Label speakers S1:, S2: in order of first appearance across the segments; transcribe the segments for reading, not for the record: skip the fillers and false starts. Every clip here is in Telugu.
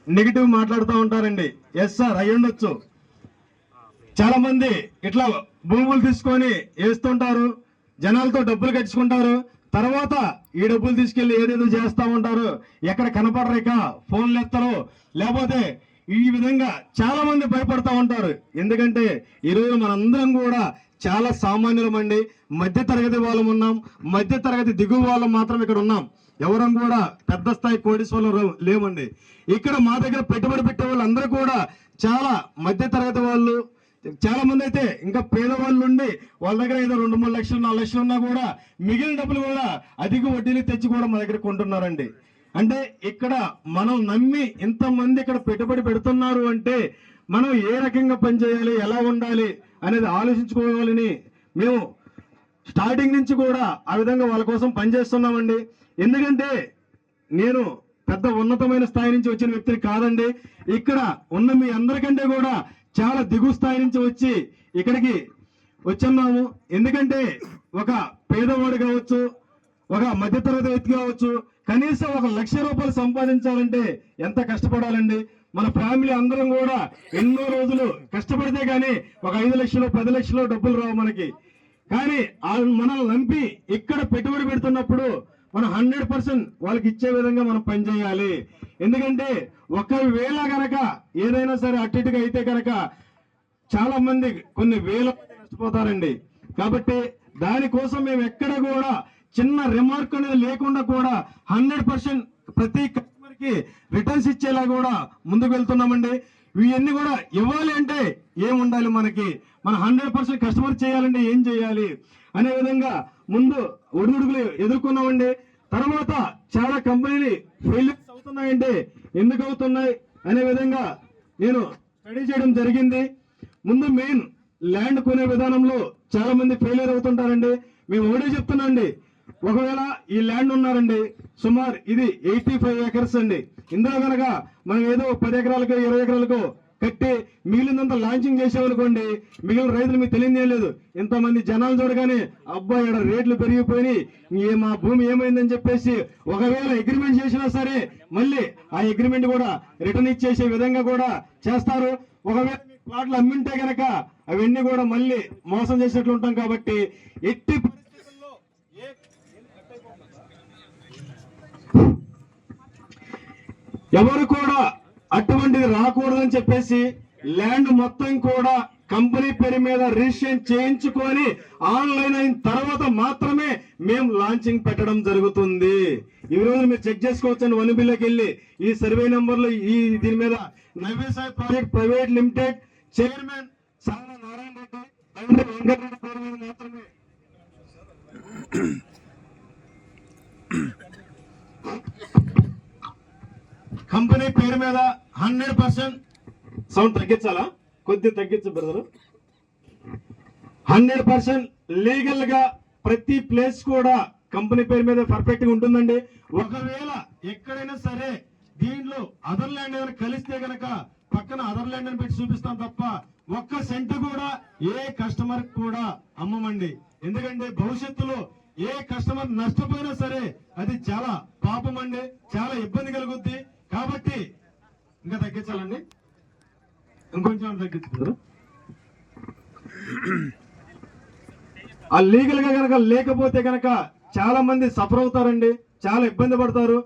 S1: నెగిటివ్ మాట్లాడుతూ ఉంటారండి. ఎస్ సార్, అయి ఉండొచ్చు. చాలా మంది ఇట్లా భూములు తీసుకొని వేస్తుంటారు, జనాలతో డబ్బులు కట్టించుకుంటారు. తర్వాత ఈ డబ్బులు తీసుకెళ్లి ఏదేదో చేస్తా ఉంటారు, ఎక్కడ కనపడరేక ఫోన్లు ఎత్తరు, లేకపోతే ఈ విధంగా చాలా మంది భయపడతా ఉంటారు. ఎందుకంటే ఈరోజు మనందరం కూడా చాలా సామాన్యులమండి, మధ్య తరగతి వాళ్ళం ఉన్నాం, మధ్య తరగతి దిగువ వాళ్ళం మాత్రం ఇక్కడ ఉన్నాం. ఎవరం కూడా పెద్ద స్థాయి కోటీశ్వరులు లేమండి. ఇక్కడ మా దగ్గర పెట్టుబడి పెట్టే వాళ్ళు అందరూ కూడా చాలా మధ్య తరగతి వాళ్ళు. చాలా మంది అయితే ఇంకా పేదవాళ్ళు ఉండి వాళ్ళ దగ్గర ఏదో 2-3 లక్షలు 4 లక్షలు ఉన్నా కూడా మిగిలిన డబ్బులు కూడా అధిక వడ్డీలు తెచ్చి కూడా మా దగ్గర కొంటున్నారండి. అంటే ఇక్కడ మనం నమ్మి ఇంతమంది ఇక్కడ పెట్టుబడి పెడుతున్నారు అంటే మనం ఏ రకంగా పనిచేయాలి, ఎలా ఉండాలి అనేది ఆలోచించుకోవాలని మేము స్టార్టింగ్ నుంచి కూడా ఆ విధంగా వాళ్ళ కోసం పనిచేస్తున్నామండి. ఎందుకంటే నేను పెద్ద ఉన్నతమైన స్థాయి నుంచి వచ్చిన వ్యక్తిని కాదండి. ఇక్కడ ఉన్న మీ అందరికంటే కూడా చాలా దిగువ స్థాయి నుంచి వచ్చి ఇక్కడికి వచ్చున్నాము. ఎందుకంటే ఒక పేదవాడు కావచ్చు, ఒక మధ్యతరగతి వ్యక్తి కావచ్చు, కనీసం 1 లక్ష రూపాయలు సంపాదించాలంటే ఎంత కష్టపడాలండి. మన ఫ్యామిలీ అందరం కూడా ఎన్నో రోజులు కష్టపడితే గానీ ఒక 5 లక్షలు 10 లక్షలు డబ్బులు రావు మనకి. కానీ మనల్ని నంపి ఇక్కడ పెట్టుబడి పెడుతున్నప్పుడు మనం 100% వాళ్ళకి ఇచ్చే విధంగా మనం పనిచేయాలి. ఎందుకంటే ఒకవేళ గనక ఏదైనా సరే అటు ఇటుగా అయితే కనుక చాలా మంది కొన్ని వేల మంది నష్టపోతారండి. కాబట్టి దానికోసం మేము ఎక్కడ కూడా చిన్న రిమార్క్ అనేది లేకుండా కూడా 100% ప్రతి కస్టమర్ కి రిటర్న్స్ ఇచ్చేలా కూడా ముందుకు వెళ్తున్నామండి. ఇవన్నీ కూడా ఇవ్వాలి అంటే ఏం ఉండాలి మనకి, మన 100% కస్టమర్ చేయాలంటే ఏం చేయాలి అనే విధంగా ముందు ఒడిదుడుకులు ఎదుర్కొన్నామండి. తర్వాత చాలా కంపెనీలు ఫెయిల్యూర్స్ అవుతున్నాయంటే ఎందుకు అవుతున్నాయి అనే విధంగా నేను స్టడీ చేయడం జరిగింది. ముందు మెయిన్ ల్యాండ్ కొనే విధానంలో చాలా మంది ఫెయిల్యూర్ అవుతుంటారండి. మేము ఒకటే చెప్తున్నా అండి, ఒకవేళ ఈ ల్యాండ్ ఉన్నారండి, సుమారు ఇది 85 acres అండి. ఇందులో కనుక మనం ఏదో 10 ఎకరాలకు 20 ఎకరాలకు కట్టి మిగిలినంత లాంచింగ్ చేసామనుకోండి, మిగిలిన రైతులు మీకు తెలియదే లేదు. ఇంతమంది జనాలు చూడగానే అబ్బాయి ఇక్కడ రేట్లు పెరిగిపోయి మా భూమి ఏమైందని చెప్పేసి ఒకవేళ అగ్రిమెంట్ చేసినా సరే మళ్ళీ ఆ అగ్రిమెంట్ కూడా రిటర్న్ ఇచ్చేసే విధంగా కూడా చేస్తారు. ఒకవేళ ప్లాట్లు అమ్మింటే గనక అవన్నీ కూడా మళ్ళీ మోసం చేసినట్లు ఉంటాం. కాబట్టి ఎట్టి పరిస్థితుల్లో ఎవరు కూడా అటువంటిది రాకూడదని చెప్పేసి ల్యాండ్ మొత్తం కూడా కంపెనీ పేరు మీద రిజిస్ట్రేషన్ చేయించుకొని ఆన్లైన్ అయిన తర్వాత మాత్రమే మేము లాంచింగ్ పెట్టడం జరుగుతుంది. ఈ రోజు మీరు చెక్ చేసుకోవచ్చండి, వన్ బిల్లోకి వెళ్ళి ఈ సర్వే నెంబర్లు ఈ దీని మీద Navyasai project private limited chairman సాల నారాయణ రెడ్డి వెంకటరెడ్డి పేరు మీద మాత్రమే కంపెనీ పేరు మీద 100% సౌండ్ తగ్గించాలా, కొద్దిగా తగ్గించు బ్రదరు. 100% లీగల్ గా ప్రతి ప్లేస్ కూడా కంపెనీ పేరు మీద పర్ఫెక్ట్ గా ఉంటుందండి. ఒకవేళ ఎక్కడైనా సరే దీంట్లో అదర్ ల్యాండ్ ఏమైనా కలిస్తే గనక పక్కన అదర్ ల్యాండ్ అని పెట్టి చూపిస్తాం తప్ప 1 సెంట్ కూడా ఏ కస్టమర్ కూడా అమ్మమండి. ఎందుకంటే భవిష్యత్తులో ఏ కస్టమర్ నష్టపోయినా సరే అది చాలా పాపం అండి, చాలా ఇబ్బంది కలుగుద్ది. కాబట్టి ఇంకా తగ్గించాలండి, ఇంకొంచెం తగ్గించారు. ఆ లీగల్ గా కనుక లేకపోతే కనుక చాలా మంది సఫర్ అవుతారండి, చాలా ఇబ్బంది పడతారు.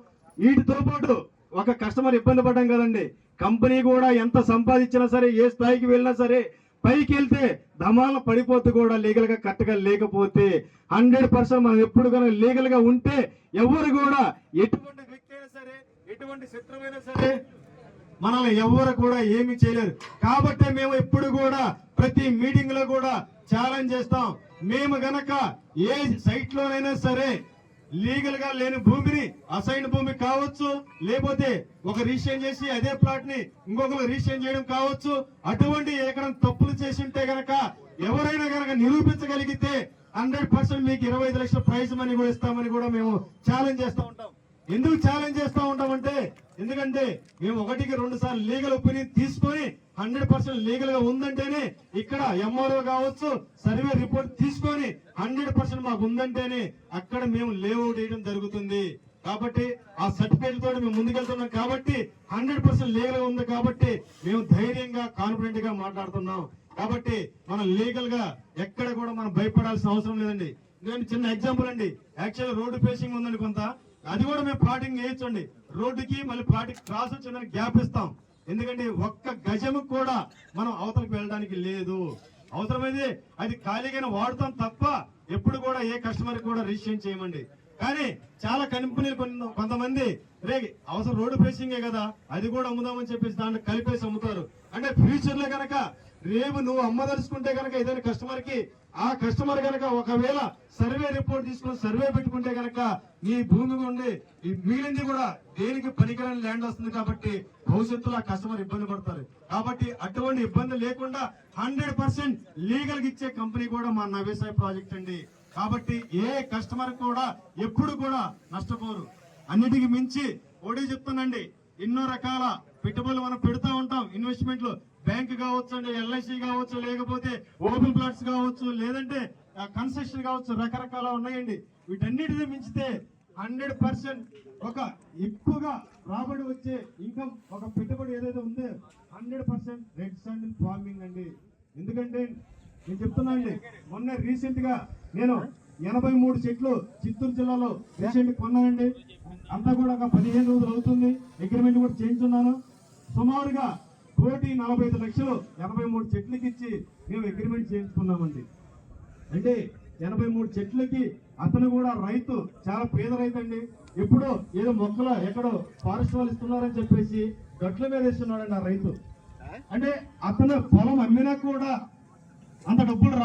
S1: వీటితో పాటు ఒక కస్టమర్ ఇబ్బంది పడడం కదండి, కంపెనీ కూడా ఎంత సంపాదించినా సరే ఏ స్థాయికి వెళ్ళినా సరే పైకి వెళ్తే ధమాలను పడిపోతే కూడా లీగల్ గా కరెక్ట్ గా లేకపోతే 100% మనం ఎప్పుడు కనుక లీగల్ గా ఉంటే ఎవరు కూడా ఎటువంటి వ్యక్తి అయినా సరే ఎటువంటి శత్రువైనా సరే మనల్ని ఎవరు కూడా ఏమి చేయలేరు. కాబట్టి మేము ఎప్పుడు కూడా ప్రతి మీటింగ్ లో కూడా ఛాలెంజ్ చేస్తాం. మేము గనక ఏ సైట్ లోనైనా సరే లీగల్ గా లేని భూమిని అసైన్ భూమి కావచ్చు, లేకపోతే ఒక రిజిస్ట్రేషన్ చేసి అదే ప్లాట్ ని ఇంకొకరు రిజిస్ట్రేషన్ చేయడం కావచ్చు, అటువంటి ఎక్కడ తప్పులు చేసి ఉంటే గనక ఎవరైనా గనక నిరూపించగలిగితే 100% మీకు 25 లక్షల ప్రైజ్ మనీ కూడా ఇస్తామని కూడా మేము ఛాలెంజ్ చేస్తూ ఉంటాం. ఎందుకు ఛాలెంజ్ చేస్తూ ఉంటామంటే ఎందుకంటే మేము 1కి 2 సార్లు లీగల్ ఒపీనియన్ తీసుకొని 100% లీగల్ గా ఉందంటేనే ఇక్కడ ఎంఆర్ఓ కావచ్చు సర్వే రిపోర్ట్ తీసుకొని 100% మాకు ఉందంటేనే అక్కడ మేము లేఅవుట్ వేయడం జరుగుతుంది. కాబట్టి ఆ సర్టిఫికేట్ తోటి మేము ముందుకెళ్తున్నాం కాబట్టి 100% లీగల్ గా ఉంది కాబట్టి మేము ధైర్యంగా కాన్ఫిడెంట్ గా మాట్లాడుతున్నాం. కాబట్టి మనం లీగల్ గా ఎక్కడ కూడా మనం భయపడాల్సిన అవసరం లేదండి. నేను చిన్న ఎగ్జాంపుల్ అండి, యాక్చువల్ రోడ్డు ఫేసింగ్ ఉందండి కొంత, అది కూడా మేము ప్లాటింగ్ వేయొచ్చండి. రోడ్డుకి మళ్ళీ ప్లాటింగ్ క్రాస్ వచ్చిన గ్యాప్ ఇస్తాం. ఎందుకంటే ఒక్క గజము కూడా మనం అవతలకు వెళ్ళడానికి లేదు. అవసరమైతే అది ఖాళీగానే వాడుతాం తప్ప ఎప్పుడు కూడా ఏ కస్టమర్ కూడా రిజిస్ట్రేషన్ చేయమండి. కానీ చాలా కంపెనీలు కొంతమంది రే అవసరం రోడ్డు ఫేసింగే కదా అది కూడా అమ్ముదామని చెప్పేసి దాంట్లో కలిపేసి అమ్ముతారు. అంటే ఫ్యూచర్ లో కనుక రేపు నువ్వు అమ్మదలుచుకుంటే కనుక ఏదైనా కస్టమర్ కి ఆ కస్టమర్ కనుక ఒకవేళ సర్వే రిపోర్ట్ తీసుకుని సర్వే పెట్టుకుంటే కనుక నీ భూమి ఉండి ఈ మిగిలింది కూడా దేనికి పనికిరాని ల్యాండ్ వస్తుంది. కాబట్టి భవిష్యత్తులో ఆ కస్టమర్ ఇబ్బంది పడతారు. కాబట్టి అటువంటి ఇబ్బంది లేకుండా 100% లీగల్ గా ఇచ్చే కంపెనీ కూడా మా నవ్యసాయి ప్రాజెక్ట్ అండి. కాబట్టి ఏ కస్టమర్ కూడా ఎప్పుడు కూడా నష్టపోరు. అన్నిటికీ మించి ఒకటి చెప్తానండి, ఎన్నో రకాల పెట్టుబడులు మనం పెడతా ఉంటాం. ఇన్వెస్ట్మెంట్లు బ్యాంక్ కావచ్చు అండి, ఎల్ఐసి కావచ్చు, లేకపోతే ఓపెన్ ప్లాట్స్ కావచ్చు, లేదంటే కన్స్ట్రక్షన్ కావచ్చు, రకరకాల ఉన్నాయండి. వీటన్నిటిని మించితే 100% ఒక ఎక్కువగా రాబడి వచ్చే ఇన్కమ్ ఒక పెట్టుబడి ఏదైతే ఉందో 100% రెడ్ శాండిల్ ఫార్మింగ్ అండి. ఎందుకంటే నేను చెప్తున్నా అండి, మొన్న రీసెంట్ గా నేను 83 చెట్లు చిత్తూరు జిల్లాలో రీసెంట్ కొన్నానండి. అంతా కూడా ఒక 15 రోజులు అవుతుంది. అగ్రిమెంట్ కూడా చేయించున్నాను. సుమారుగా 1,45,00,000 83 చెట్లకి ఇచ్చి మేము అగ్రిమెంట్ చేయించుకున్నామండి. అంటే 83 చెట్లకి అతను కూడా రైతు, చాలా పేద రైతు అండి. ఎప్పుడో ఏదో మొక్కలు ఎక్కడో ఫారెస్ట్ వాళ్ళు ఇస్తున్నారని చెప్పేసి గట్ల మీద వేస్తున్నాడండి ఆ రైతు. అంటే అతను పొలం అమ్మినా కూడా అంత డబ్బులు